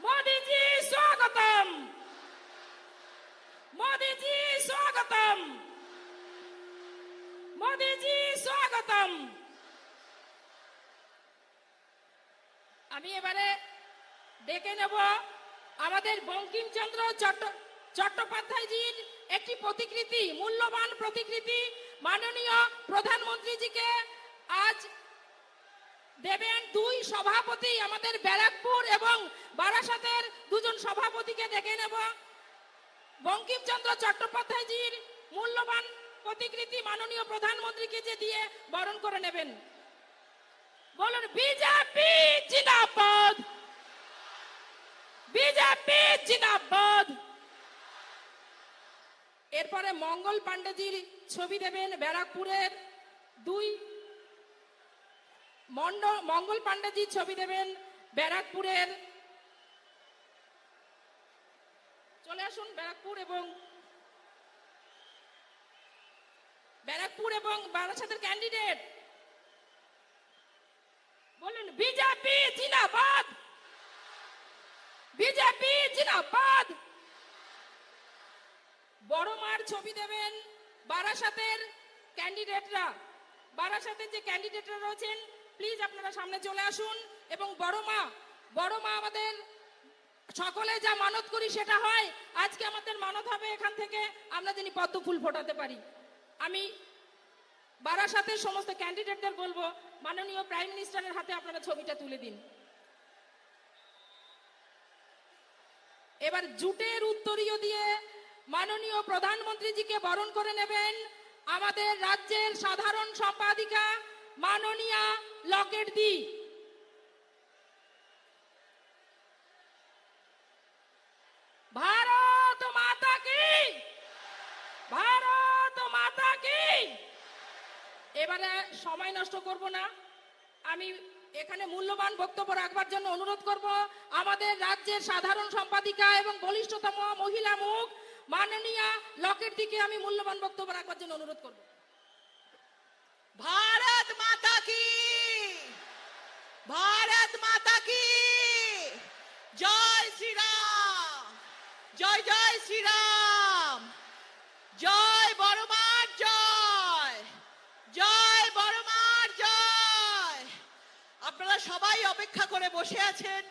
मोदी जी स्वागतम, मोदी जी स्वागतम, मोदी जी स्वागतम। আমি এবারে ডেকে নেব আমাদের বঙ্কিমচন্দ্র চট্টোপাধ্যায়জির একটি প্রতিকৃতি, মূল্যবান প্রতিকৃতি মাননীয় প্রধানমন্ত্রীজিকে আজ দেবেন দুই সভাপতি, আমাদের ব্যারাকপুর এবং বারাসাতের দুজন সভাপতিকে ডেকে নেব। বঙ্কিমচন্দ্র চট্টোপাধ্যায়জির মূল্যবান প্রতিকৃতি মাননীয় প্রধানমন্ত্রীকে যে দিয়ে বরণ করে নেবেন। বলুন বিজেপি জিন্দাবাদ, বিজেপি জিন্দাবাদ। এরপরে মঙ্গল পাণ্ডেজির ছবি দেবেন ব্যারাকপুরের দুই মঙ্গল পাণ্ডেজির ছবি দেবেন ব্যারাকপুরের, চলে আসুন ব্যারাকপুর এবং বারাসাতের ক্যান্ডিডেট। বলুন বিজেপি জিন্দাবাদ, বিজেপি জিন্দাবাদ। বড় মার ছবি দেবেন বারাসাতের ক্যান্ডিডেটরা। বারাসাতের যে ক্যান্ডিডেটরা রয়েছেন প্লিজ আপনারা সামনে চলে আসুন। এবং বড় মা আমাদের সকলে যা মানত করি সেটা হয়। আজকে আমাদের মানত হবে এখান থেকে আমরা যিনি পদ্ম ফুল ফোটাতে পারি। আমি বারাসাতের সমস্ত ক্যান্ডিডেটদের বলবো মাননীয় প্রাইম মিনিস্টারের হাতে আপনারা ছবিটা তুলে দিন। এবার জুটের উত্তরীয় দিয়ে মাননীয় প্রধানমন্ত্রীজিকে বরণ করে নেবেন আমাদের রাজ্যের সাধারণ সম্পাদিকা মাননীয়া লকেট দি। ভারত মাতা কি, ভারত মাতা কি। এবারে সময় নষ্ট করব না, আমি এখানে মূল্যবান বক্তব্য রাখবার জন্য অনুরোধ করব আমাদের রাজ্যের সাধারণ সম্পাদিকা এবং বলিষ্ঠতম মহিলা মুখ মাননীয়া লকেট দিকে আমি মূল্যবান বক্তব্য রাখবার জন্য অনুরোধ করব। भारत माता की, भारत माता की जय श्री राम, जय जय श्री राम, जय बड़मार जय, जय बड़मार जय। আপনারা সবাই অপেক্ষা করে বসে আছেন,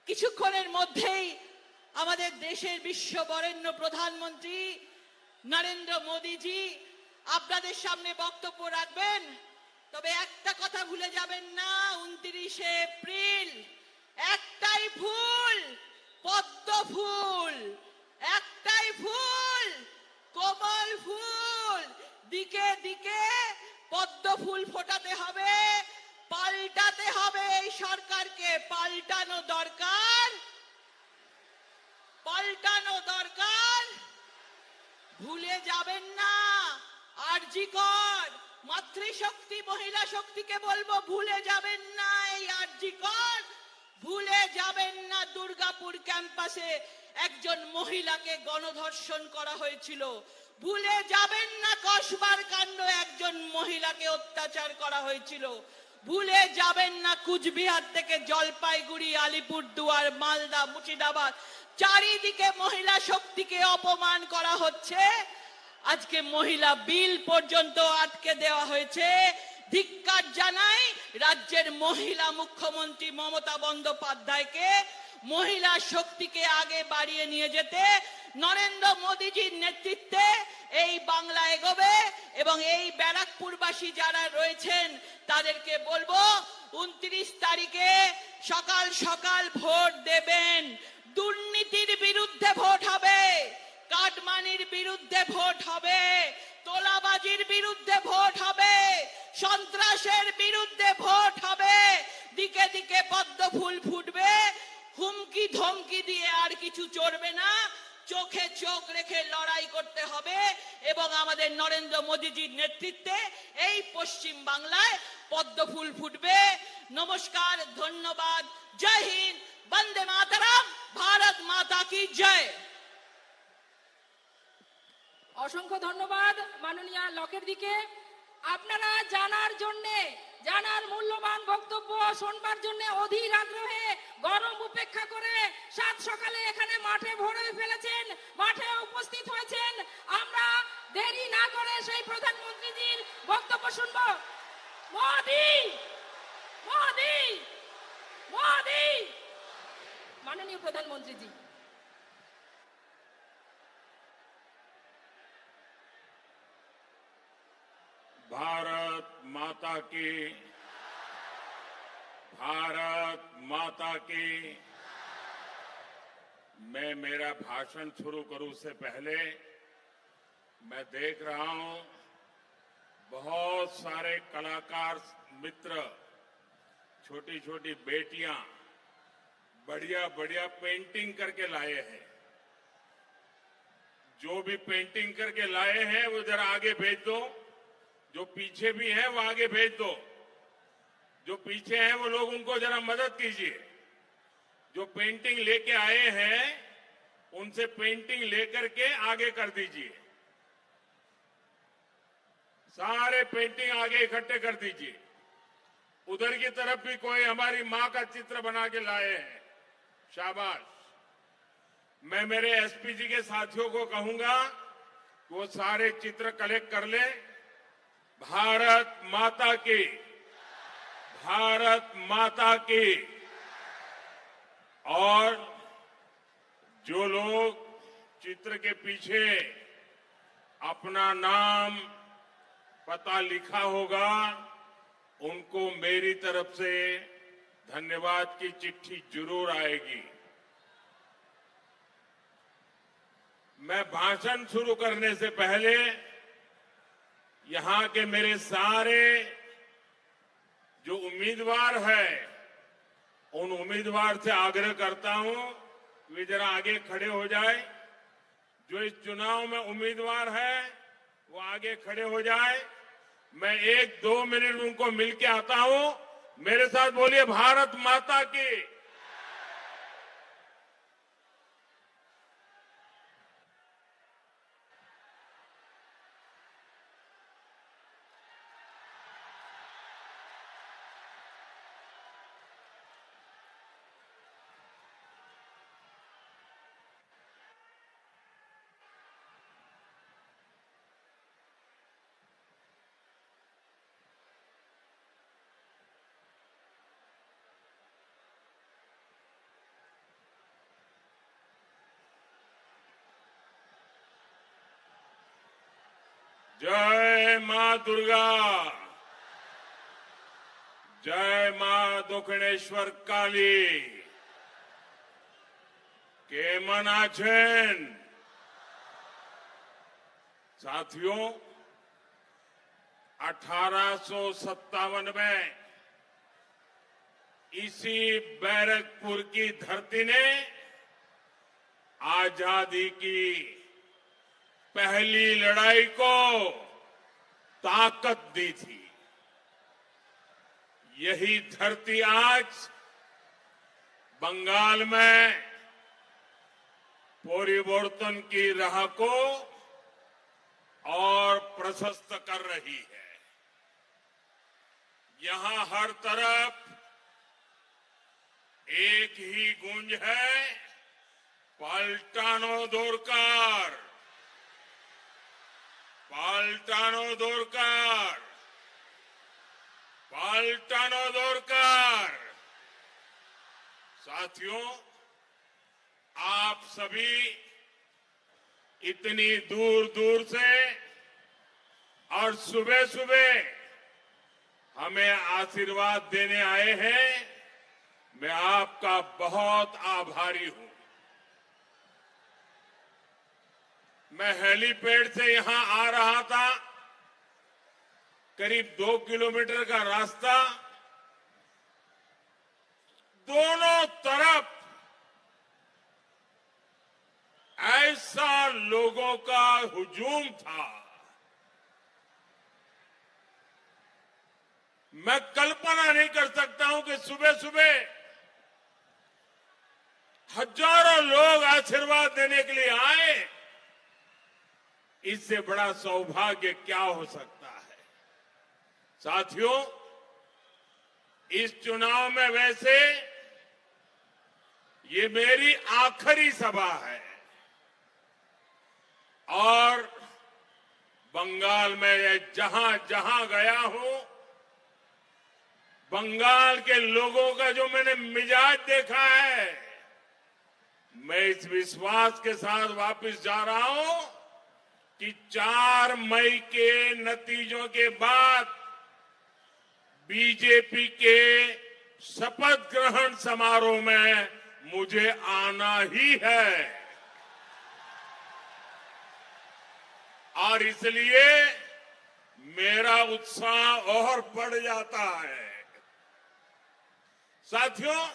কিছুক্ষণের মধ্যেই আমাদের দেশের বিশ্ববরেণ্য প্রধানমন্ত্রী নরেন্দ্র মোদীজি আপনাদের সামনে বক্তব্য রাখবেন। তবে একটা কথা ভুলে যাবেন না, 29শে এপ্রিল একটাই ফুল, পদ্ম ফুল, একটাই ফুল, কমল ফুল, দিকে দিকে পদ্ম ফুল ফোটাতে হবে। পাল্টাতে হবে এই সরকারকে, পাল্টানো দরকার, পাল্টানো দরকার। ভুলে যাবেন না আরজি কর, মাতৃশক্তি মহিলা শক্তিকে বলবো ভুলে যাবেন না এই আরজি কর। ভুলে যাবেন না দুর্গাপুর ক্যাম্পাসে একজন মহিলাকে গণধর্ষণ করা হয়েছিল। ভুলে যাবেন না কসবার কাণ্ড একজন মহিলাকে অত্যাচার করা হয়েছিল। ভুলে যাবেন না কুচবিহার থেকে জলপাইগুড়ি, আলিপুরদুয়ার, মালদা, মুর্শিদাবাদ চারিদিকে মহিলা শক্তিকে অপমান করা হচ্ছে। আজকে মহিলা বিল পর্যন্ত আটকে দেওয়া হয়েছে। ধিক্কার জানাই রাজ্যের মহিলা মুখ্যমন্ত্রী মমতা বন্দ্যোপাধ্যায়কে। মহিলা শক্তিকে আগে বাড়িয়ে নিয়ে যেতে নরেন্দ্র মোদীজির নেতৃত্বে এই বাংলা এগোবে। এবং এই ব্যারাকপুরবাসী যারা রয়েছেন তাদেরকে বলবো 29 তারিখে সকাল সকাল ভোট দেবেন। দুর্নীতির বিরুদ্ধে ভোট হবে, কাটমানির বিরুদ্ধে ভোট হবে, তোলাবাজির বিরুদ্ধে ভোট হবে, সন্ত্রাসের বিরুদ্ধে ভোট হবে। দিকে দিকে পদ্ম ফুল ফুটবে। হুমকি ধমকি দিয়ে আর কিছু চলবে না। চোখে চোখ রেখে লড়াই করতে হবে এবং আমাদের নরেন্দ্র মোদীজির নেতৃত্বে এই পশ্চিম বাংলায় পদ্ম ফুল ফুটবে। নমস্কার, ধন্যবাদ, জয় হিন্দ, বন্দে মাতরম, ভারত মাতা কি জয়। অসংখ্য ধন্যবাদ মাননীয়া লকেট দিকে। আপনারা জানার মূল্যবান বক্তব্য শোনবার জন্য অধীর আগ্রহে গরম উপেক্ষা করে সাত সকালে এখানে মাঠে ভরে ফেলেছেন, মাঠে উপস্থিত হয়েছেন। আমরা দেরি না করে সেই প্রধানমন্ত্রীজির বক্তব্য শুনব। মোদি, মোদি, মোদি। মাননীয় প্রধানমন্ত্রীজি। भारत माता की, भारत माता की। मैं मेरा भाषण शुरू करूं से पहले मैं देख रहा हूं बहुत सारे कलाकार मित्र, छोटी छोटी बेटियां बढ़िया बढ़िया पेंटिंग करके लाए हैं। जो भी पेंटिंग करके लाए हैं वो जरा आगे भेज दो। जो पीछे भी हैं वो आगे भेज दो। जो पीछे हैं वो लोग उनको जरा मदद कीजिए। जो पेंटिंग लेके आए हैं उनसे पेंटिंग लेकर के आगे कर दीजिए। सारे पेंटिंग आगे इकट्ठे कर दीजिए। उधर की तरफ भी कोई हमारी मां का चित्र बना के लाए हैं, शाबाश। मैं मेरे एसपी जी के साथियों को कहूंगा कि वो सारे चित्र कलेक्ट कर ले। भारत माता की, भारत माता की। और जो लोग चित्र के पीछे अपना नाम पता लिखा होगा उनको मेरी तरफ से धन्यवाद की चिट्ठी जरूर आएगी। मैं भाषण शुरू करने से पहले यहां के मेरे सारे जो उम्मीदवार हैं उन उम्मीदवार से आग्रह करता हूं वे जरा आगे खड़े हो जाए। जो इस चुनाव में उम्मीदवार है वो आगे खड़े हो जाए। मैं 1-2 मिनट उनको मिलके आता हूं। मेरे साथ बोलिए भारत माता की। जय मां दुर्गा, जय मां दक्षिणेश्वर काली। केमन आछेन साथियों, 1857 में इसी बैरकपुर की धरती ने आजादी की पहली लड़ाई को ताकत दी थी। यही धरती आज बंगाल में परिवर्तन की राह को और प्रशस्त कर रही है। यहां हर तरफ एक ही गूंज है, पलटानो दोरकार, पलटानो दोरकार, पलटानो दोरकार। साथियों, आप सभी इतनी दूर दूर से और सुबह सुबह हमें आशीर्वाद देने आए हैं। मैं आपका बहुत आभारी हूं। मैं हेलीपैड से यहां आ रहा था, करीब 2 किलोमीटर का रास्ता। दोनों तरफ ऐसा लोगों का हुजूम था, मैं कल्पना नहीं कर सकता हूं कि सुबह सुबह हजारों लोग आशीर्वाद देने के लिए आए। इससे बड़ा सौभाग्य क्या हो सकता है। साथियों, इस चुनाव में वैसे ये मेरी आखिरी सभा है और बंगाल में जहां जहां गया हूं, बंगाल के लोगों का जो मैंने मिजाज देखा है, मैं इस विश्वास के साथ वापस जा रहा हूं कि 4 मई के नतीजों के बाद बीजेपी के शपथ ग्रहण समारोह में मुझे आना ही है। और इसलिए मेरा उत्साह और बढ़ जाता है। साथियों,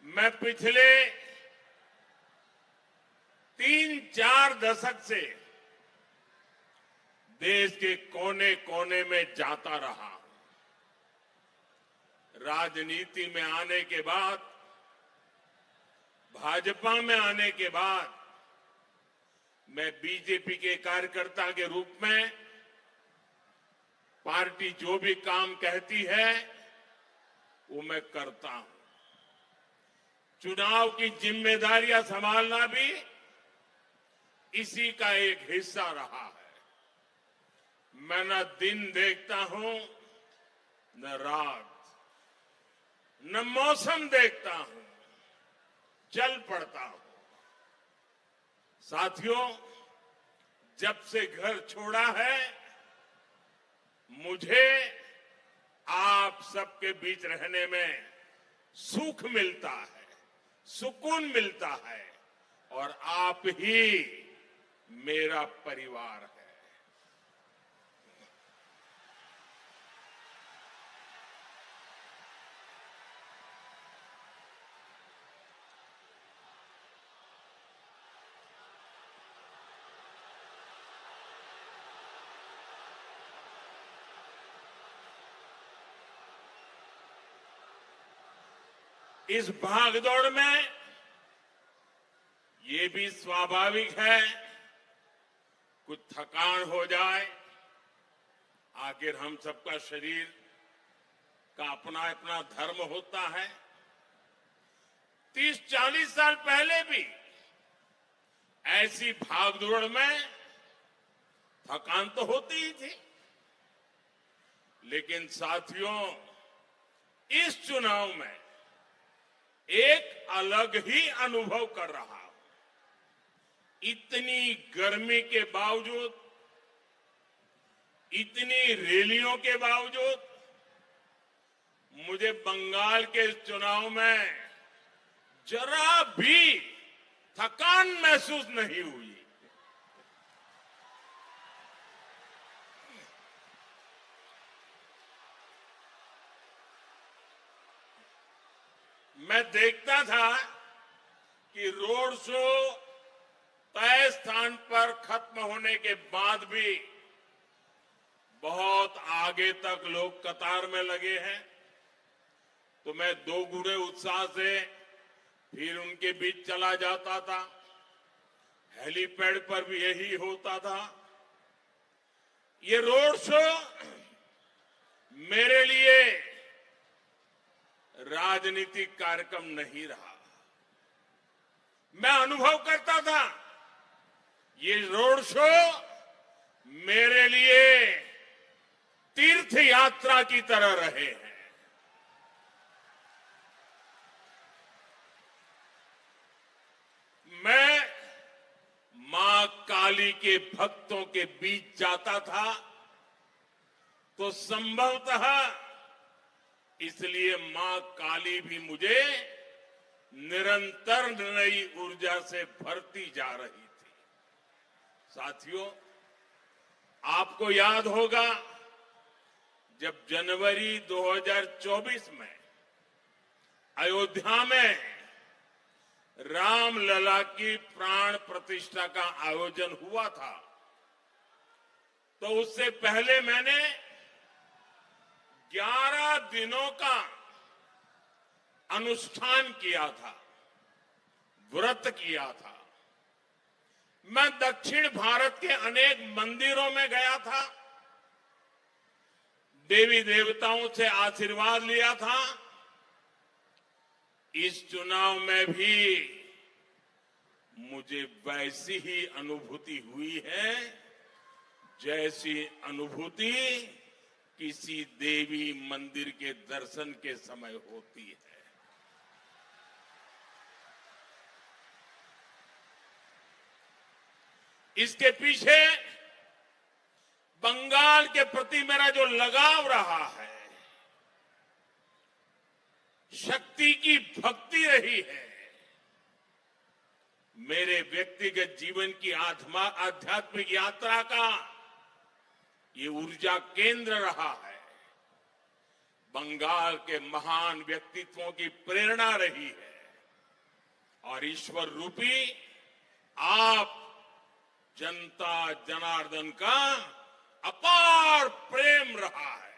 मैं पिछले 3-4 दशक से देश के कोने कोने में जाता रहा। राजनीति में आने के बाद, भाजपा में आने के बाद, मैं बीजेपी के कार्यकर्ता के रूप में पार्टी जो भी काम कहती है वो मैं करता हूं। चुनाव की जिम्मेदारियां संभालना भी इसी का एक हिस्सा रहा है। मैं न दिन देखता हूं न रात, न मौसम देखता हूं, चल पड़ता हूं। साथियों, जब से घर छोड़ा है, मुझे आप सबके बीच रहने में सुख मिलता है, सुकून मिलता है और आप ही मेरा परिवार है। इस भागदौड़ में ये भी स्वाभाविक है कुछ थकान हो जाए। आखिर हम सबका शरीर का अपना अपना धर्म होता है। 30-40 साल पहले भी ऐसी भागदौड़ में थकान तो होती ही थी, लेकिन साथियों, इस चुनाव में एक अलग ही अनुभव कर रहा हूं। इतनी गर्मी के बावजूद, इतनी रैलियों के बावजूद मुझे बंगाल के इस चुनाव में जरा भी थकान महसूस नहीं हुई। मैं देखता था कि रोड शो तय स्थान पर खत्म होने के बाद भी बहुत आगे तक लोग कतार में लगे हैं, तो मैं दोगुने उत्साह से फिर उनके बीच चला जाता था। हेलीपैड पर भी यही होता था। ये रोड शो मेरे लिए राजनीतिक कार्यक्रम नहीं रहा। मैं अनुभव करता था ये रोड शो मेरे लिए तीर्थ यात्रा की तरह रहे हैं। मैं मां काली के भक्तों के बीच जाता था तो संभवतः इसलिए मां काली भी मुझे निरंतर नई ऊर्जा से भरती जा रही थी। साथियों, आपको याद होगा जब जनवरी 2024 में अयोध्या में रामलला की प्राण प्रतिष्ठा का आयोजन हुआ था, तो उससे पहले मैंने 11 दिनों का अनुष्ठान किया था, व्रत किया था। मैं दक्षिण भारत के अनेक मंदिरों में गया था, देवी देवताओं से आशीर्वाद लिया था इस चुनाव में भी मुझे वैसी ही अनुभूति हुई है जैसी अनुभूति किसी देवी मंदिर के दर्शन के समय होती है। इसके पीछे बंगाल के प्रति मेरा जो लगाव रहा है, शक्ति की भक्ति रही है, मेरे व्यक्तिगत जीवन की आध्यात्मिक यात्रा का ये ऊर्जा केंद्र रहा है। बंगाल के महान व्यक्तित्वों की प्रेरणा रही है और ईश्वर रूपी आप जनता जनार्दन का अपार प्रेम रहा है।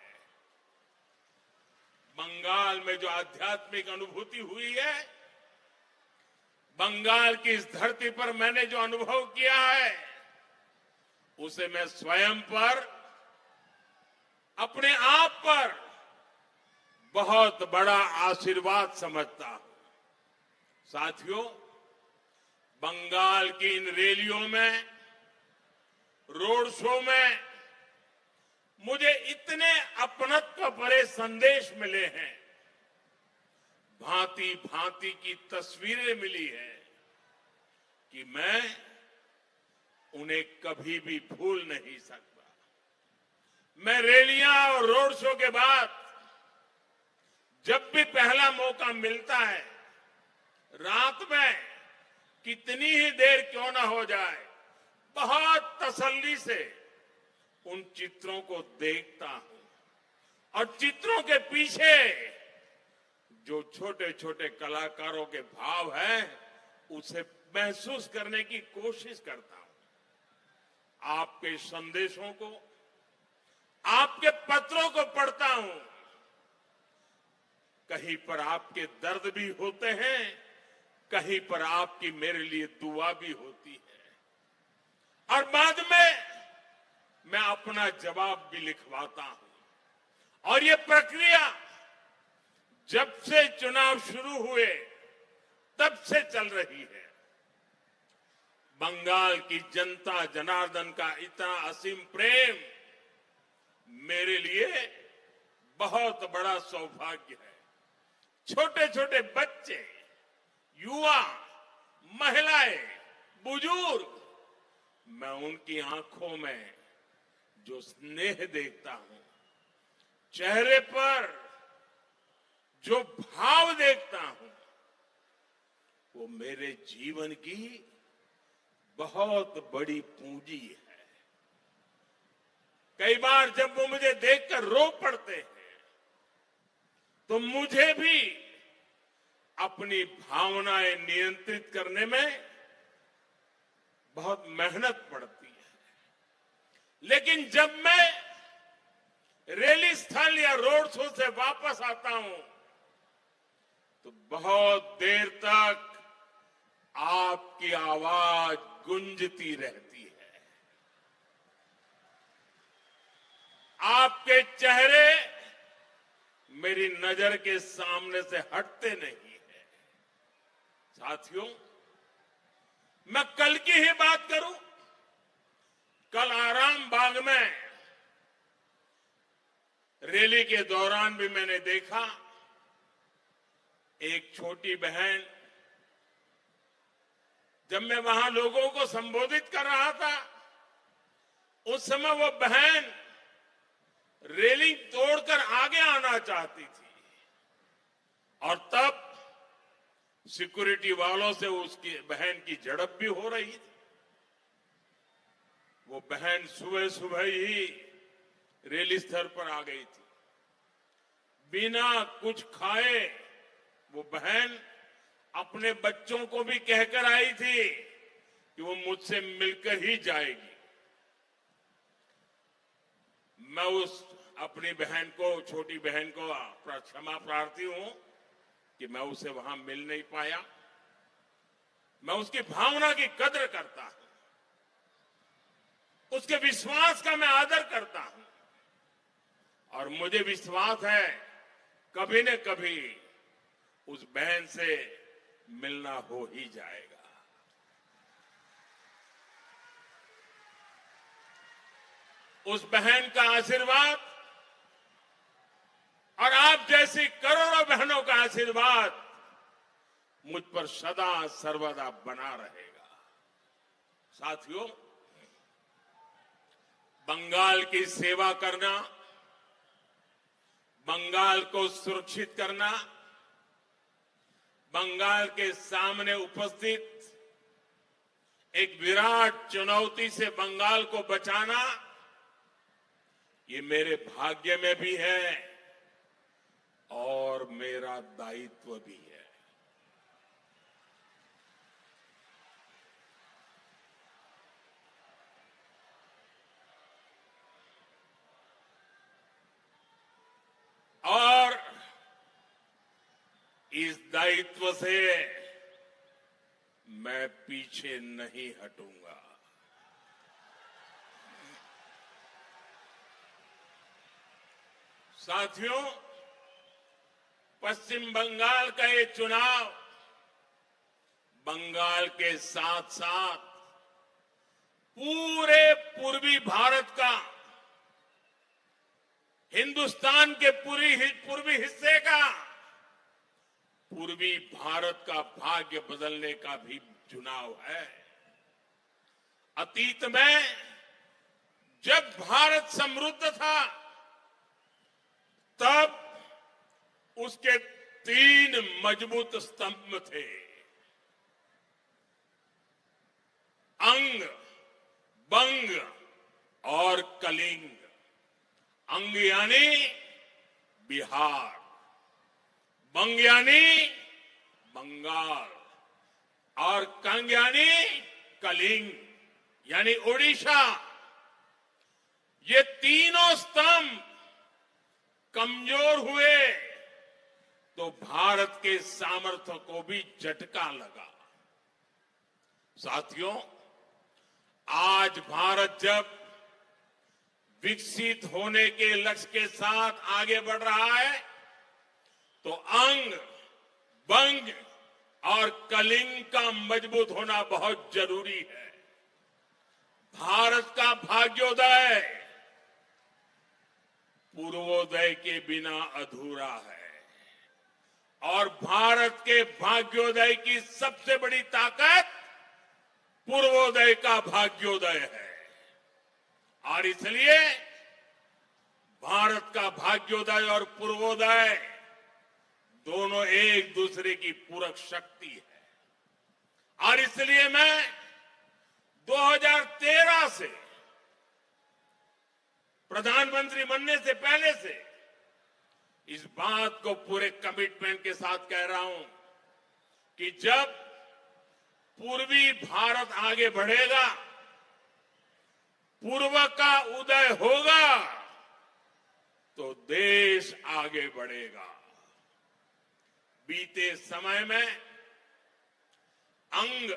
बंगाल में जो आध्यात्मिक अनुभूति हुई है, बंगाल की इस धरती पर मैंने जो अनुभव किया है, उसे मैं स्वयं पर, अपने आप पर बहुत बड़ा आशीर्वाद समझता हूं। साथियों, बंगाल की इन रैलियों में, रोड शो में मुझे इतने अपनत्व भरे संदेश मिले हैं, भांति भांति की तस्वीरें मिली है कि मैं उन्हें कभी भी भूल नहीं सकता। मैं रैलियां और रोड शो के बाद जब भी पहला मौका मिलता है, रात में कितनी ही देर क्यों ना हो जाए, बहुत तसल्ली से उन चित्रों को देखता हूं और चित्रों के पीछे जो छोटे छोटे कलाकारों के भाव हैं, उसे महसूस करने की कोशिश करता हूं। आपके संदेशों को, आपके पत्रों को पढ़ता हूं। कहीं पर आपके दर्द भी होते हैं, कहीं पर आपकी मेरे लिए दुआ भी होती है और बाद में मैं अपना जवाब भी लिखवाता हूं। और ये प्रक्रिया जब से चुनाव शुरू हुए तब से चल रही है। बंगाल की जनता जनार्दन का इतना असीम प्रेम मेरे लिए बहुत बड़ा सौभाग्य है। छोटे छोटे बच्चे, युवा, महिलाएं, बुजुर्ग, मैं उनकी आंखों में जो स्नेह देखता हूं, चेहरे पर जो भाव देखता हूं, वो मेरे जीवन की बहुत बड़ी पूंजी है। कई बार जब वो मुझे देखकर रो पड़ते हैं, तो मुझे भी अपनी भावनाएं नियंत्रित करने में बहुत मेहनत पड़ती है। लेकिन जब मैं रैली स्थल या रोड शो से वापस आता हूं, तो बहुत देर तक आपकी आवाज गूंजती रहती है। आपके चेहरे मेरी नजर के सामने से हटते नहीं है। साथियों, मैं कल की ही बात करूं, कल आराम बाग में रैली के दौरान भी मैंने देखा एक छोटी बहन, जब मैं वहां लोगों को संबोधित कर रहा था, उस समय वो बहन रेलिंग तोड़कर आगे आना चाहती थी और तब सिक्योरिटी वालों से उसकी बहन की झड़प भी हो रही थी। वो बहन सुबह सुबह ही रैली स्थल पर आ गई थी। बिना कुछ खाए वो बहन अपने बच्चों को भी कहकर आई थी कि वो मुझसे मिलकर ही जाएगी। मैं उस अपनी बहन को, छोटी बहन को क्षमा प्रार्थी हूं कि मैं उसे वहां मिल नहीं पाया। मैं उसकी भावना की कदर करता हूं, उसके विश्वास का मैं आदर करता हूं और मुझे विश्वास है कभी न कभी उस बहन से मिलना हो ही जाएगा। उस बहन का आशीर्वाद और आप जैसी करोड़ों बहनों का आशीर्वाद मुझ पर सदा सर्वदा बना रहेगा। साथियों, बंगाल की सेवा करना, बंगाल को सुरक्षित करना, बंगाल के सामने उपस्थित एक विराट चुनौती से बंगाल को बचाना, ये मेरे भाग्य में भी है और मेरा दायित्व भी है। और इस दायित्व से मैं पीछे नहीं हटूंगा। साथियों, पश्चिम बंगाल का ये चुनाव बंगाल के साथ साथ पूरे पूर्वी भारत का, हिंदुस्तान के पूर्वी हिस्से का, पूर्वी भारत का भाग्य बदलने का भी चुनाव है। अतीत में जब भारत समृद्ध था तब उसके 3 मजबूत स्तंभ थे, अंग, बंग और कलिंग। अंग यानी बिहार, बंग यानी बंगाल और कंग यानी कलिंग यानी ओडिशा। ये तीनों स्तंभ कमजोर हुए तो भारत के सामर्थ्य को भी झटका लगा। साथियों, आज भारत जब विकसित होने के लक्ष्य के साथ आगे बढ़ रहा है तो अंग, बंग और कलिंग का मजबूत होना बहुत जरूरी है। भारत का भाग्योदय पूर्वोदय के बिना अधूरा है और भारत के भाग्योदय की सबसे बड़ी ताकत पूर्वोदय का भाग्योदय है। और इसलिए भारत का भाग्योदय और पूर्वोदय दोनों एक दूसरे की पूरक शक्ति है। और इसलिए मैं 2013 से प्रधानमंत्री बनने से पहले से इस बात को पूरे कमिटमेंट के साथ कह रहा हूं कि जब पूर्वी भारत आगे बढ़ेगा, पूर्व का उदय होगा तो देश आगे बढ़ेगा। बीते समय में अंग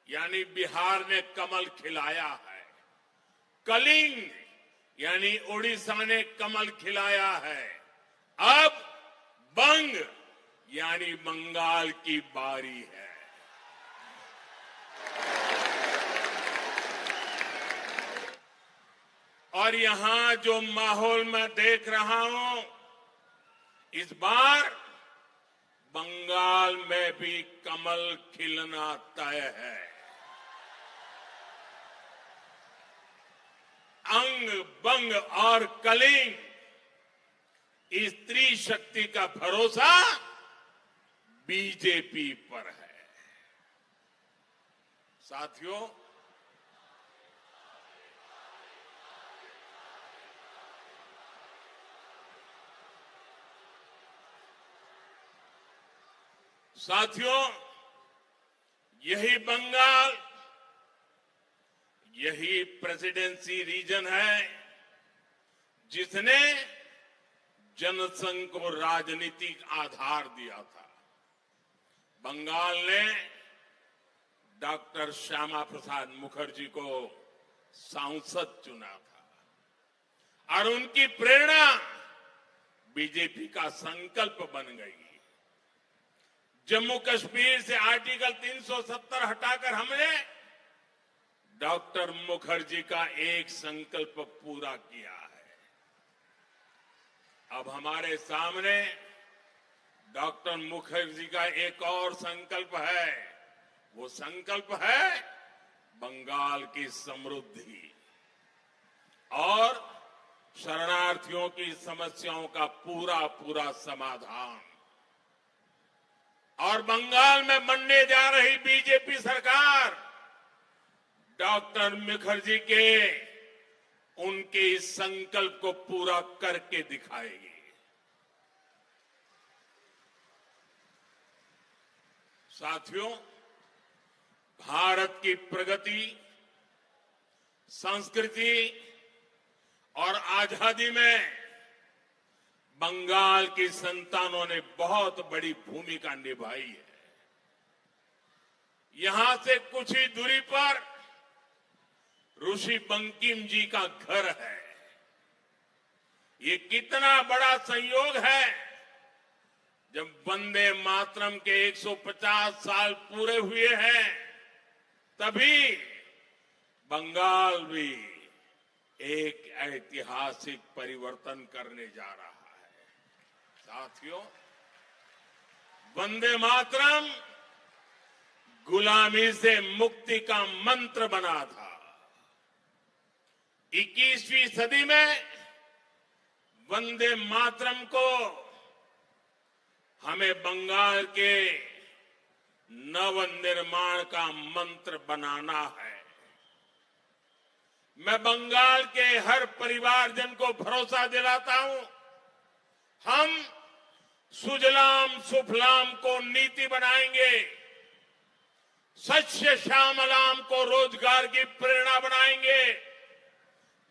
यानी बिहार ने कमल खिलाया है, कलिंग यानी ओडिशा ने कमल खिलाया है, अब बंग यानी बंगाल की बारी है। और यहां जो माहौल मैं देख रहा हूं, इस बार बंगाल में भी कमल खिलना तय है। अंग, बंग और कलिंग, इस त्रिशक्ति का भरोसा बीजेपी पर है। साथियों, यही बंगाल, यही प्रेसिडेंसी रीजन है जिसने जनसंघ को राजनीतिक आधार दिया था। बंगाल ने डॉक्टर श्यामा प्रसाद मुखर्जी को सांसद चुना था और उनकी प्रेरणा बीजेपी का संकल्प बन गई। जम्मू कश्मीर से आर्टिकल 370 हटाकर हमने डॉक्टर मुखर्जी का एक संकल्प पूरा किया है। अब हमारे सामने डॉक्टर मुखर्जी का एक और संकल्प है। वो संकल्प है बंगाल की समृद्धि और शरणार्थियों की समस्याओं का पूरा पूरा समाधान। और बंगाल में बनने जा रही बीजेपी सरकार डॉक्टर मुखर्जी के उनके इस संकल्प को पूरा करके दिखाएगी। साथियों, भारत की प्रगति, संस्कृति और आजादी में बंगाल की संतानों ने बहुत बड़ी भूमिका निभाई है। यहां से कुछ ही दूरी पर ऋषि बंकिम जी का घर है। ये कितना बड़ा संयोग है जब वंदे मातरम के 150 साल पूरे हुए हैं, तभी बंगाल भी एक ऐतिहासिक परिवर्तन करने जा रहा है। साथियों, वंदे मातरम गुलामी से मुक्ति का मंत्र बना था। 21वीं सदी में वंदे मातरम को हमें बंगाल के नवनिर्माण का मंत्र बनाना है। मैं बंगाल के हर परिवारजन को भरोसा दिलाता हूं, हम सुजलाम सुफलाम को नीति बनाएंगे, सस्य श्यामलाम को रोजगार की प्रेरणा बनाएंगे,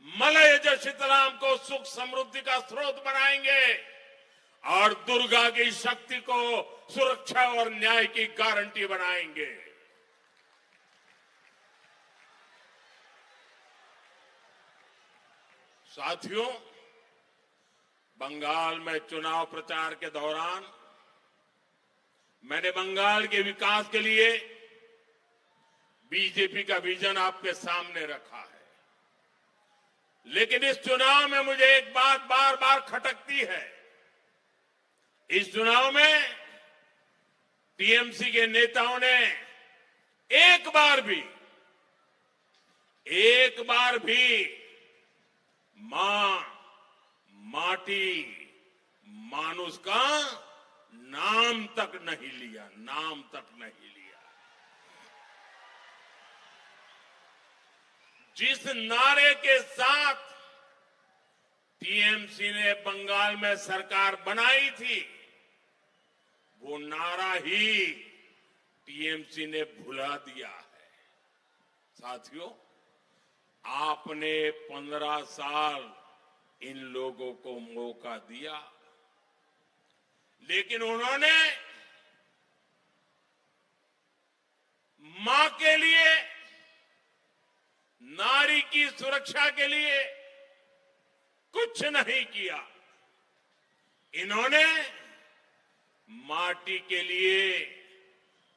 मलयज शीतलाम को सुख समृद्धि का स्रोत बनाएंगे और दुर्गा की शक्ति को सुरक्षा और न्याय की गारंटी बनाएंगे। साथियों, बंगाल में चुनाव प्रचार के दौरान मैंने बंगाल के विकास के लिए बीजेपी का विजन आपके सामने रखा है। लेकिन इस चुनाव में मुझे एक बात बार बार खटकती है। इस चुनाव में टीएमसी के नेताओं ने एक बार भी मां, माटी, मानुष का नाम तक नहीं लिया। जिस नारे के साथ टीएमसी ने बंगाल में सरकार बनाई थी, वो नारा ही टीएमसी ने भुला दिया है। साथियों, आपने 15 साल इन लोगों को मौका दिया, लेकिन उन्होंने मां के लिए, नारी की सुरक्षा के लिए कुछ नहीं किया। इन्होंने माटी के लिए,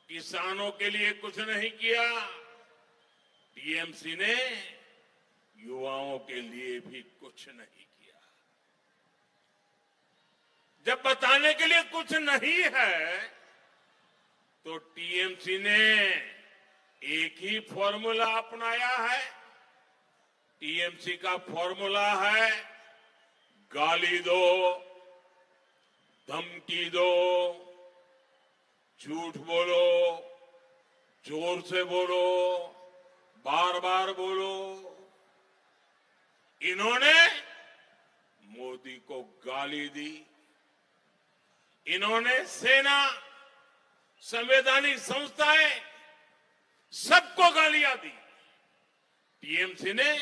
किसानों के लिए कुछ नहीं किया। टीएमसी ने युवाओं के लिए भी कुछ नहीं किया। जब बताने के लिए कुछ नहीं है, तो टीएमसी ने एक ही फॉर्मूला अपनाया है। टीएमसी का फॉर्मूला है गाली दो, धमकी दो, झूठ बोलो, जोर से बोलो, बार बार बोलो। इन्होंने मोदी को गाली दी, इन्होंने सेना, संवैधानिक संस्थाएं, सबको गालियां दी। टीएमसी ने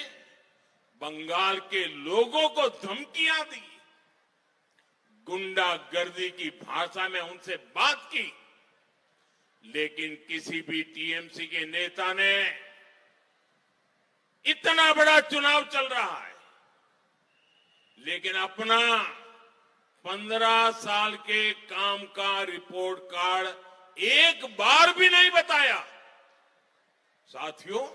बंगाल के लोगों को धमकियां दी, गुंडागर्दी की भाषा में उनसे बात की, लेकिन किसी भी टीएमसी के नेता ने, इतना बड़ा चुनाव चल रहा है, लेकिन अपना 15 साल के काम का रिपोर्ट कार्ड एक बार भी नहीं बताया। साथियों,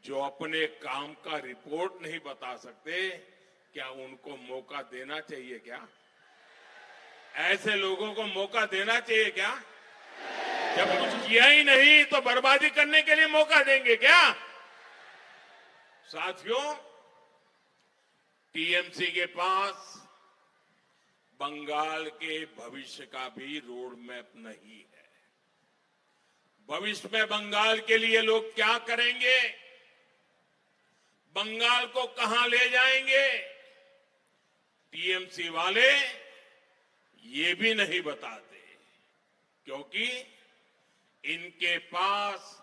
जो अपने काम का रिपोर्ट नहीं बता सकते, क्या उनको मौका देना चाहिए क्या? ऐसे लोगों को मौका देना चाहिए क्या? जब कुछ किया ही नहीं तो बर्बादी करने के लिए मौका देंगे क्या? साथियों, टीएमसी के पास बंगाल के भविष्य का भी रोड मैप नहीं है। भविष्य में बंगाल के लिए लोग क्या करेंगे, बंगाल को कहां ले जाएंगे, टीएमसी वाले ये भी नहीं बताते, क्योंकि इनके पास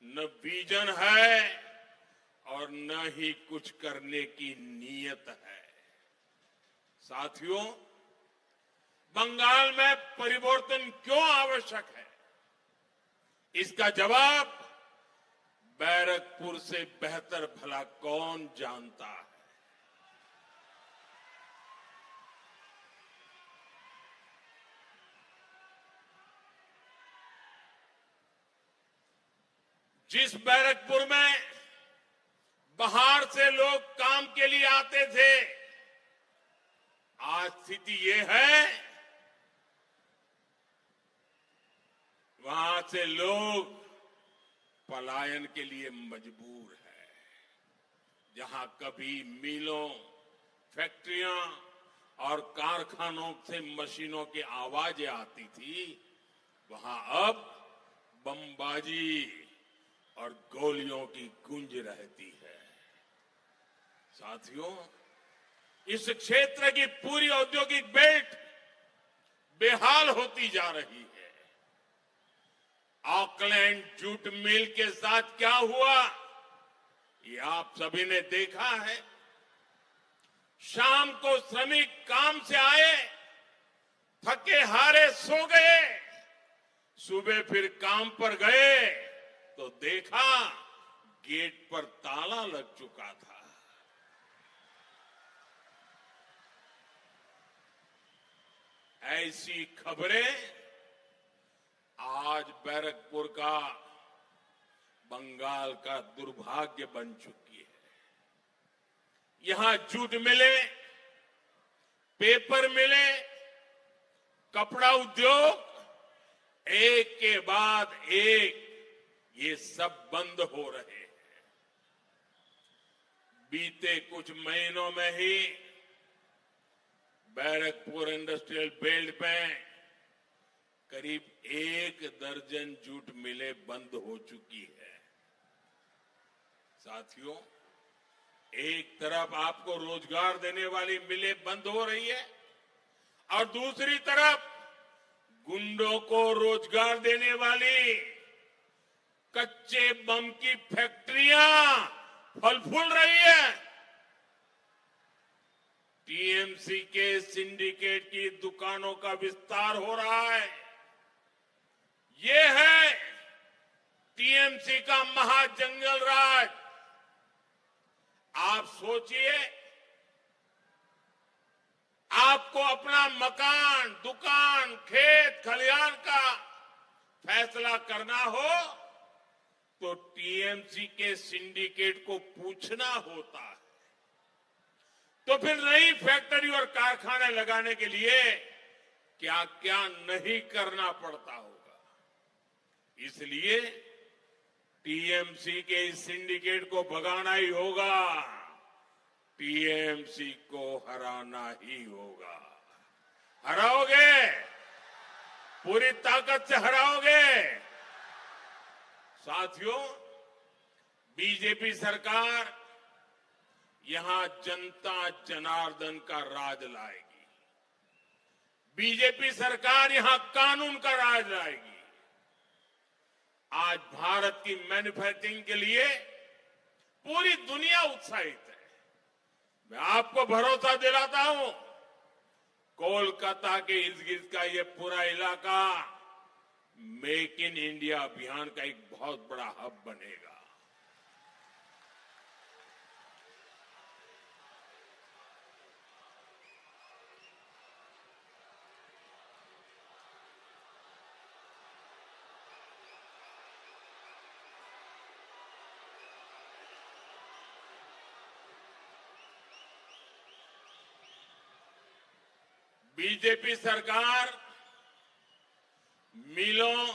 न विजन है और न ही कुछ करने की नीयत है। साथियों, बंगाल में परिवर्तन क्यों आवश्यक है, इसका जवाब बैरकपुर से बेहतर भला कौन जानता है। जिस बैरकपुर में बाहर से लोग काम के लिए आते थे, आज स्थिति ये है वहां से लोग पलायन के लिए मजबूर है। जहां कभी मिलों, फैक्ट्रियां और कारखानों से मशीनों की आवाजें आती थी, वहां अब बमबाजी और गोलियों की गूंज रहती है। साथियों, इस क्षेत्र की पूरी औद्योगिक बेल्ट बेहाल होती जा रही है। ऑकलैंड जूट मिल के साथ क्या हुआ, ये आप सभी ने देखा है। शाम को श्रमिक काम से आए, थके हारे सो गए, सुबह फिर काम पर गए तो देखा गेट पर ताला लग चुका था। ऐसी खबरें आज बैरकपुर का, बंगाल का दुर्भाग्य बन चुकी है। यहां जूट मिले, पेपर मिले, कपड़ा उद्योग, एक के बाद एक ये सब बंद हो रहे हैं। बीते कुछ महीनों में ही बैरकपुर इंडस्ट्रियल बेल्ट में करीब 1 दर्जन जूट मिलें बंद हो चुकी है। साथियों, एक तरफ आपको रोजगार देने वाली मिलें बंद हो रही है और दूसरी तरफ गुंडों को रोजगार देने वाली कच्चे बम की फैक्ट्रियां फल फूल रही है। टीएमसी के सिंडिकेट की दुकानों का विस्तार हो रहा है। ये है टीएमसी का महाजंगल राज। आप सोचिए, आपको अपना मकान, दुकान, खेत खलिहान का फैसला करना हो तो टीएमसी के सिंडिकेट को पूछना होता है। तो फिर नई फैक्ट्री और कारखाने लगाने के लिए क्या क्या नहीं करना पड़ता होगा। इसलिए टीएमसी के इस सिंडिकेट को भगाना ही होगा, टीएमसी को हराना ही होगा। हराओगे, पूरी ताकत से हराओगे। साथियों, बीजेपी सरकार यहां जनता जनार्दन का राज लाएगी। बीजेपी सरकार यहां कानून का राज लाएगी। आज भारत की मैन्युफैक्चरिंग के लिए पूरी दुनिया उत्साहित है। मैं आपको भरोसा दिलाता हूं, कोलकाता के इर्द गिर्द का ये पूरा इलाका मेक इन इंडिया अभियान का एक बहुत बड़ा हब बनेगा। बीजेपी सरकार मिलों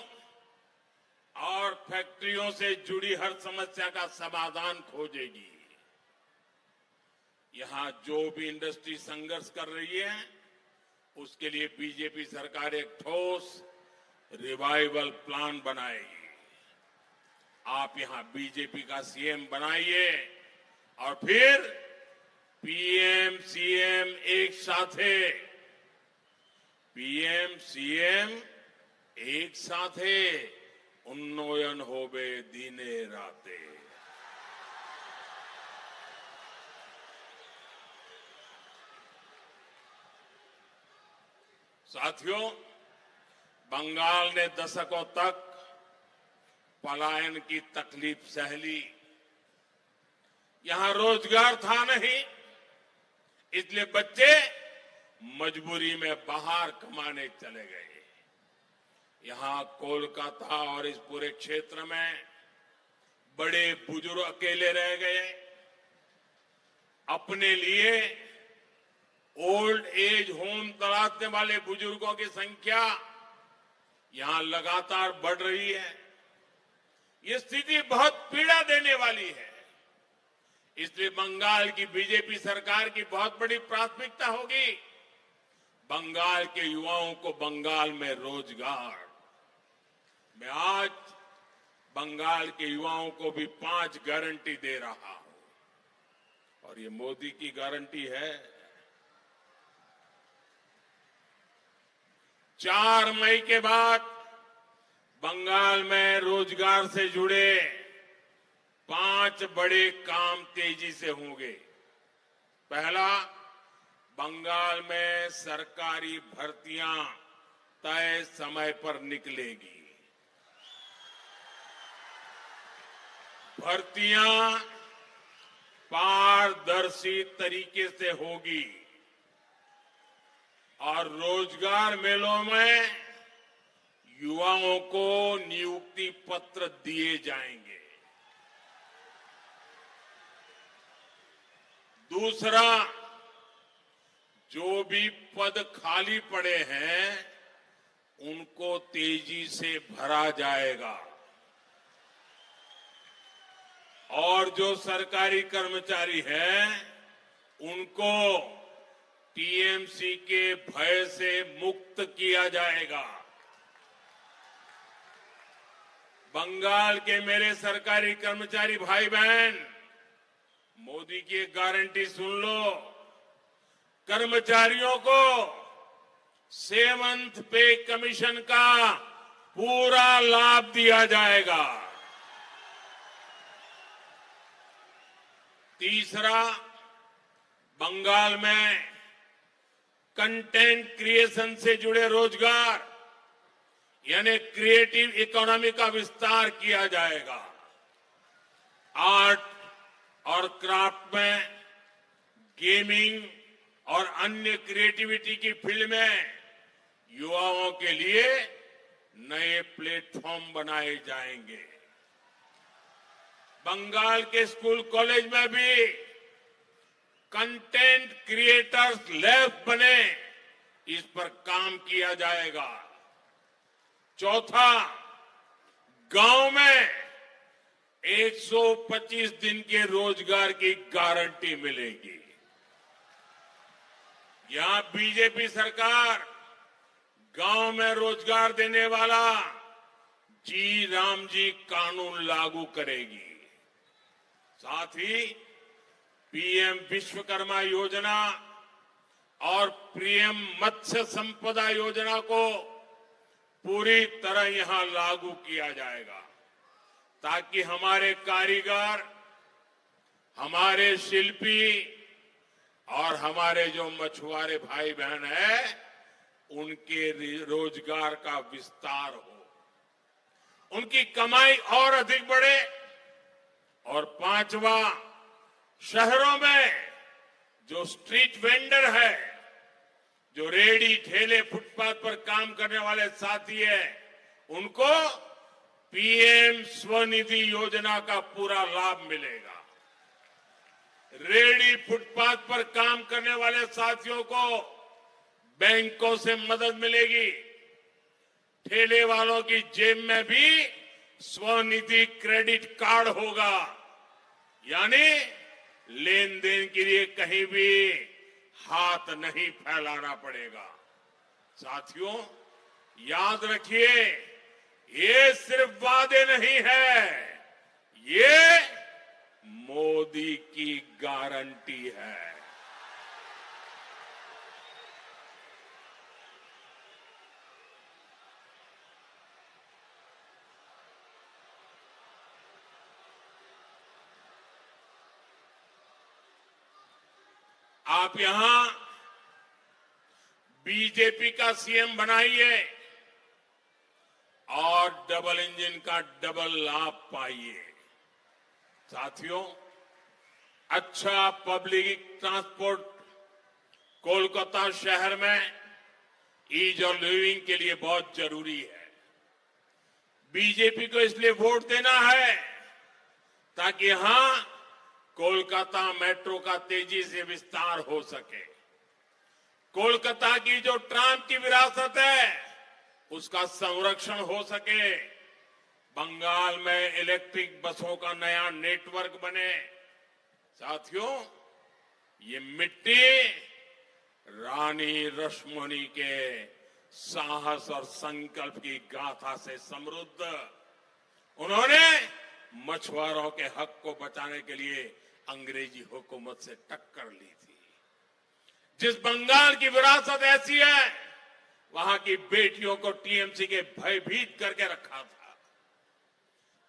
और फैक्ट्रियों से जुड़ी हर समस्या का समाधान खोजेगी। यहां जो भी इंडस्ट्री संघर्ष कर रही है, उसके लिए बीजेपी सरकार एक ठोस रिवाइवल प्लान बनाएगी। आप यहां बीजेपी का सीएम बनाइए और फिर पीएम सीएम एक साथे, पीएम सीएम एक साथे उन्नयन होवे दीने राते। साथियों, बंगाल ने दशकों तक पलायन की तकलीफ सह ली। यहां रोजगार था नहीं, इसलिए बच्चे मजबूरी में बाहर कमाने चले गए। यहां कोलकाता और इस पूरे क्षेत्र में बड़े बुजुर्ग अकेले रह गए। अपने लिए ओल्ड एज होम तलाशने वाले बुजुर्गों की संख्या यहां लगातार बढ़ रही है। ये स्थिति बहुत पीड़ा देने वाली है। इसलिए बंगाल की बीजेपी सरकार की बहुत बड़ी प्राथमिकता होगी बंगाल के युवाओं को बंगाल में रोजगार। मैं आज बंगाल के युवाओं को भी 5 गारंटी दे रहा हूं और ये मोदी की गारंटी है। 4 मई के बाद बंगाल में रोजगार से जुड़े 5 बड़े काम तेजी से होंगे। पहला, बंगाल में सरकारी भर्तियां तय समय पर निकलेगी। भर्तियां पारदर्शी तरीके से होगी और रोजगार मेलों में युवाओं को नियुक्ति पत्र दिए जाएंगे। दूसरा, जो भी पद खाली पड़े हैं उनको तेजी से भरा जाएगा और जो सरकारी कर्मचारी हैं उनको टीएमसी के भय से मुक्त किया जाएगा। बंगाल के मेरे सरकारी कर्मचारी भाई बहन, मोदी की एक गारंटी सुन लो। कर्मचारियों को 7th पे कमीशन का पूरा लाभ दिया जाएगा। तीसरा, बंगाल में कंटेंट क्रिएशन से जुड़े रोजगार यानी क्रिएटिव इकोनॉमी का विस्तार किया जाएगा। आर्ट और क्राफ्ट में, गेमिंग और अन्य क्रिएटिविटी की फील्ड में युवाओं के लिए नए प्लेटफॉर्म बनाए जाएंगे। बंगाल के स्कूल कॉलेज में भी कंटेंट क्रिएटर्स लैब बने, इस पर काम किया जाएगा। चौथा, गांव में 125 दिन के रोजगार की गारंटी मिलेगी। यहां बीजेपी सरकार गांव में रोजगार देने वाला जी राम जी कानून लागू करेगी। साथ ही पीएम विश्वकर्मा योजना और पीएम मत्स्य संपदा योजना को पूरी तरह यहां लागू किया जाएगा ताकि हमारे कारीगर, हमारे शिल्पी और हमारे जो मछुआरे भाई बहन हैं उनके रोजगार का विस्तार हो, उनकी कमाई और अधिक बढ़े। और पांचवा, शहरों में जो स्ट्रीट वेंडर है, जो रेडी ठेले फुटपाथ पर काम करने वाले साथी है, उनको पीएम स्वनिधि योजना का पूरा लाभ मिलेगा। रेडी फुटपाथ पर काम करने वाले साथियों को बैंकों से मदद मिलेगी। ठेले वालों की जेब में भी स्वनिधि क्रेडिट कार्ड होगा, यानी लेन देन के लिए कहीं भी हाथ नहीं फैलाना पड़ेगा। साथियों, याद रखिए, ये सिर्फ वादे नहीं है, ये मोदी की गारंटी है। आप यहां बीजेपी का सीएम बनाइए और डबल इंजन का डबल लाभ पाइए। साथियों, अच्छा पब्लिक ट्रांसपोर्ट कोलकाता शहर में ईज ऑफ लिविंग के लिए बहुत जरूरी है। बीजेपी को इसलिए वोट देना है ताकि यहां कोलकाता मेट्रो का तेजी से विस्तार हो सके। कोलकाता की जो ट्राम की विरासत है उसका संरक्षण हो सके। बंगाल में इलेक्ट्रिक बसों का नया नेटवर्क बने। साथियों, ये मिट्टी रानी रश्मोनी के साहस और संकल्प की गाथा से समृद्ध। उन्होंने मछुआरों के हक को बचाने के लिए अंग्रेजी हुकूमत से टक्कर ली थी। जिस बंगाल की विरासत ऐसी है, वहां की बेटियों को टीएमसी के भयभीत करके रखा था।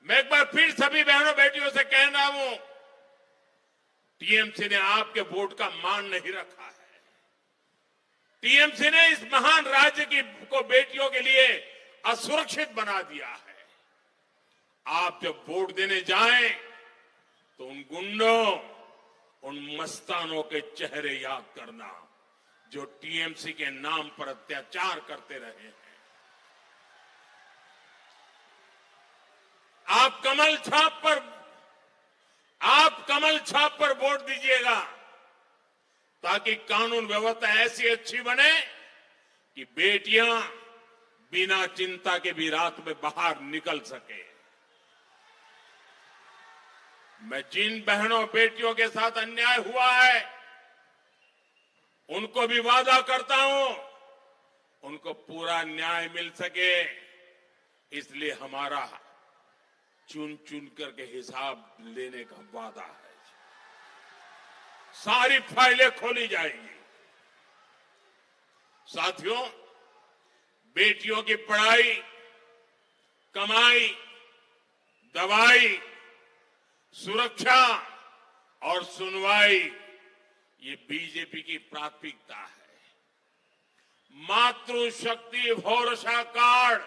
मैं एक बार फिर सभी बहनों बेटियों से कह रहा हूं, टीएमसी ने आपके वोट का मान नहीं रखा है। टीएमसी ने इस महान राज्य को बेटियों के लिए असुरक्षित बना दिया है। आप जब वोट देने जाएं तो उन गुंडों, उन मस्तानों के चेहरे याद करना जो टीएमसी के नाम पर अत्याचार करते रहे हैं। आप कमल छाप पर वोट दीजिएगा ताकि कानून व्यवस्था ऐसी अच्छी बने कि बेटियां बिना चिंता के भी रात में बाहर निकल सके। मैं जिन बहनों बेटियों के साथ अन्याय हुआ है उनको भी वादा करता हूं उनको पूरा न्याय मिल सके। इसलिए हमारा चुन चुन करके हिसाब लेने का वादा है। सारी फाइलें खोली जाएंगी। साथियों, बेटियों की पढ़ाई, कमाई, दवाई, सुरक्षा और सुनवाई ये बीजेपी की प्राथमिकता है। मातृशक्ति भरोसा कार्ड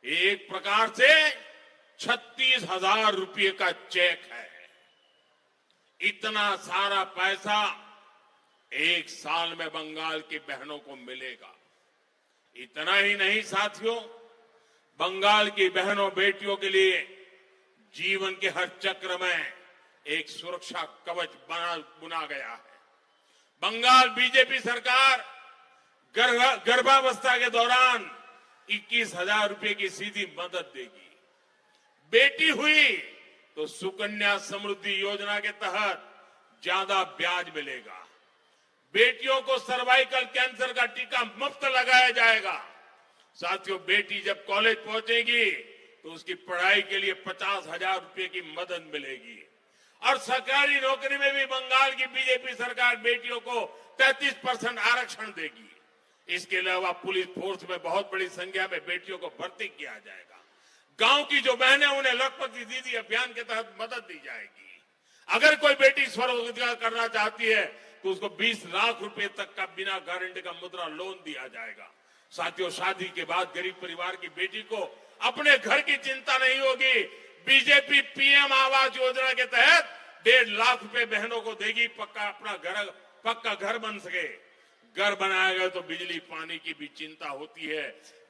एक प्रकार से 36,000 रुपये का चेक है। इतना सारा पैसा एक साल में बंगाल की बहनों को मिलेगा। इतना ही नहीं साथियों, बंगाल की बहनों बेटियों के लिए जीवन के हर चक्र में एक सुरक्षा कवच बुना गया है। बंगाल बीजेपी सरकार गर्भावस्था के दौरान 21,000 रुपये की सीधी मदद देगी। बेटी हुई तो सुकन्या समृद्धि योजना के तहत ज्यादा ब्याज मिलेगा। बेटियों को सर्वाइकल कैंसर का टीका मुफ्त लगाया जाएगा। साथियों, बेटी जब कॉलेज पहुंचेगी तो उसकी पढ़ाई के लिए 50,000 रुपये की मदद मिलेगी। और सरकारी नौकरी में भी बंगाल की बीजेपी सरकार बेटियों को 33% आरक्षण देगी। इसके अलावा पुलिस फोर्स में बहुत बड़ी संख्या में बेटियों को भर्ती किया जाएगा। गांव की जो बहनें, उन्हें लखपति दीदी अभियान के तहत मदद दी जाएगी। अगर कोई बेटी स्वरोजगार करना चाहती है तो उसको 20 लाख रुपए तक का बिना गारंटी का मुद्रा लोन दिया जाएगा। साथियों, शादी के बाद गरीब परिवार की बेटी को अपने घर की चिंता नहीं होगी। बीजेपी पीएम आवास योजना के तहत 1.5 लाख रुपए बहनों को देगी। पक्का घर बन सके। घर बनाया गया तो बिजली पानी की भी चिंता होती है।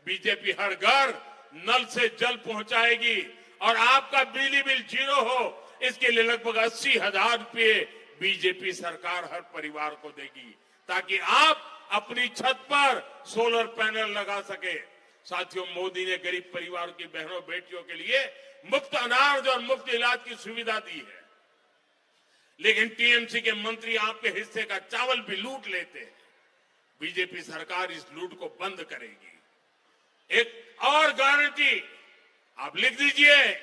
बीजेपी हर घर नल से जल पहुंचाएगी और आपका बिजली बिल 0 हो, इसके लिए लगभग 80,000 रुपये बीजेपी सरकार हर परिवार को देगी ताकि आप अपनी छत पर सोलर पैनल लगा सके। साथियों, मोदी ने गरीब परिवार की बहनों बेटियों के लिए मुफ्त अनाज और मुफ्त इलाज की सुविधा दी है। लेकिन टीएमसी के मंत्री आपके हिस्से का चावल भी लूट लेते हैं। बीजेपी सरकार इस लूट को बंद करेगी। एक और गारंटी आप लिख दीजिए,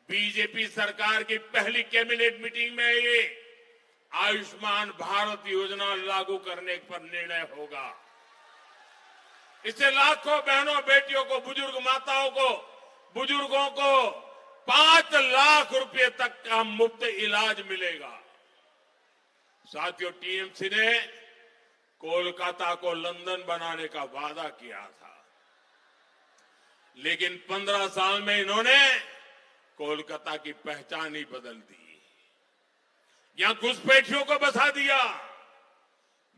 बीजेपी सरकार की पहली कैबिनेट मीटिंग में ये आयुष्मान भारत योजना लागू करने पर निर्णय होगा। इससे लाखों बहनों बेटियों को, बुजुर्ग माताओं को, बुजुर्गों को 5 लाख रुपए तक का मुफ्त इलाज मिलेगा। साथियों, टीएमसी ने कोलकाता को लंदन बनाने का वादा किया था, लेकिन 15 साल में इन्होंने कोलकाता की पहचान ही बदल दी। यहां घुसपैठियों को बसा दिया।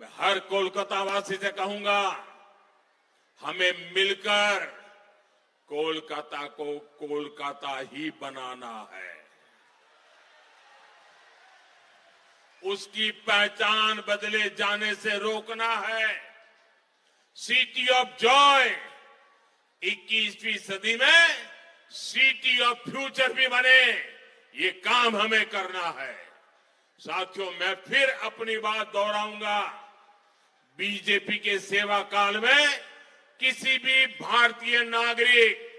मैं हर कोलकाता वासी से कहूंगा, हमें मिलकर कोलकाता को कोलकाता ही बनाना है। उसकी पहचान बदले जाने से रोकना है। सिटी ऑफ जॉय 21वीं सदी में सिटी ऑफ फ्यूचर भी बने, ये काम हमें करना है। साथियों, मैं फिर अपनी बात दोहराऊंगा, बीजेपी के सेवा काल में किसी भी भारतीय नागरिक,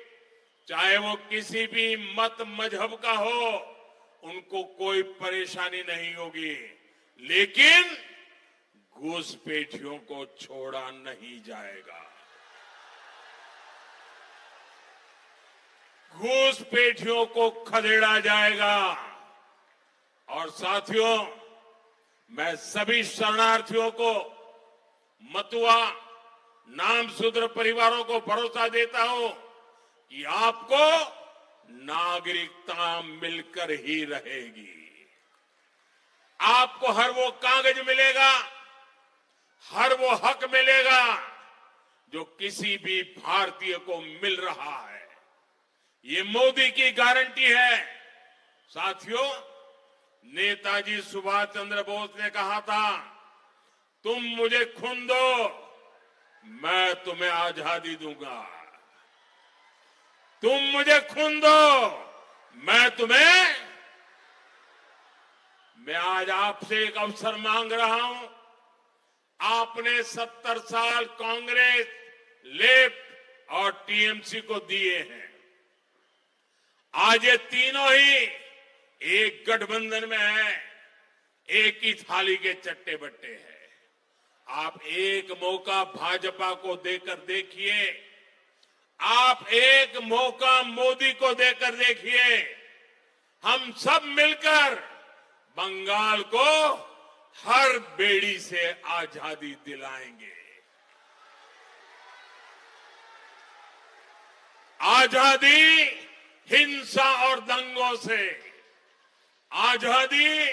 चाहे वो किसी भी मत मजहब का हो, उनको कोई परेशानी नहीं होगी। लेकिन घुसपैठियों को छोड़ा नहीं जाएगा। घुसपैठियों को खदेड़ा जाएगा। और साथियों, मैं सभी शरणार्थियों को, मतुआ, नामशूद्र परिवारों को भरोसा देता हूं कि आपको नागरिकता मिलकर ही रहेगी। आपको हर वो कागज मिलेगा, हर वो हक मिलेगा जो किसी भी भारतीय को मिल रहा है। ये मोदी की गारंटी है। साथियों, नेताजी सुभाष चंद्र बोस ने कहा था, तुम मुझे खून दो, मैं तुम्हें आजादी दूंगा। तुम मुझे खून दो, मैं आज आपसे एक अवसर मांग रहा हूं। आपने 70 साल कांग्रेस, लेफ्ट और टीएमसी को दिए हैं। आज ये तीनों ही एक गठबंधन में है, एक ही थाली के चट्टे बट्टे हैं। आप एक मौका भाजपा को देकर देखिए, आप एक मौका मोदी को देकर देखिए। हम सब मिलकर बंगाल को हर बेड़ी से आजादी दिलाएंगे। आजादी हिंसा और दंगों से, आजादी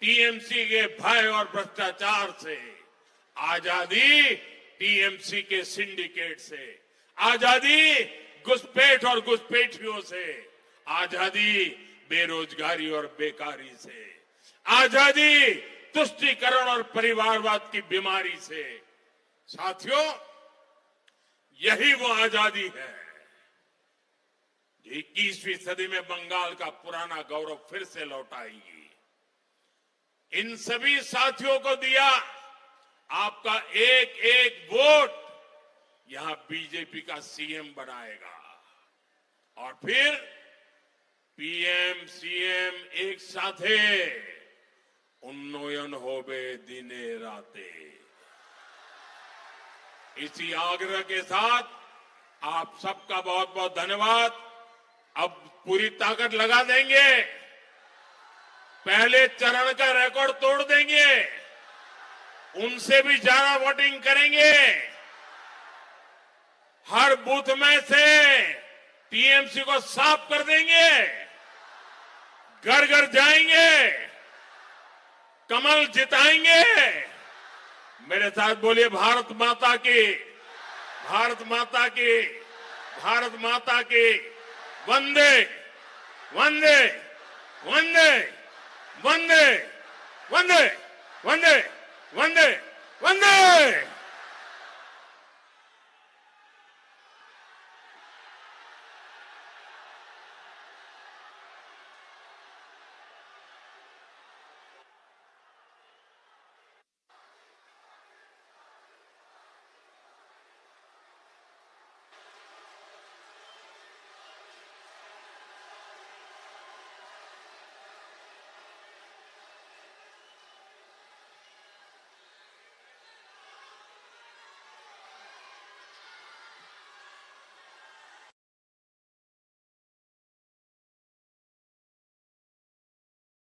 टीएमसी के भय और भ्रष्टाचार से, आजादी टीएमसी के सिंडिकेट से, आजादी घुसपैठ और घुसपैठियों से, आजादी बेरोजगारी और बेकारी से, आजादी तुष्टीकरण और परिवारवाद की बीमारी से। साथियों, यही वो आजादी है जो 21वीं सदी में बंगाल का पुराना गौरव फिर से लौटाएगी। इन सभी साथियों को दिया आपका एक एक वोट यहां बीजेपी का सीएम बनाएगा। और फिर पीएम सीएम एक साथे उन्नयन होबे दिने राते। इसी आग्रह के साथ आप सबका बहुत बहुत धन्यवाद। अब पूरी ताकत लगा देंगे, पहले चरण का रिकॉर्ड तोड़ देंगे, उनसे भी ज्यादा वोटिंग करेंगे। हर बूथ में से टीएमसी को साफ कर देंगे, घर घर जाएंगे, कमल जिताएंगे। मेरे साथ बोलिए, भारत माता की, भारत माता की, भारत माता की। वंदे वंदे वंदे वंदे वंदे वंदे वंदे वंदे।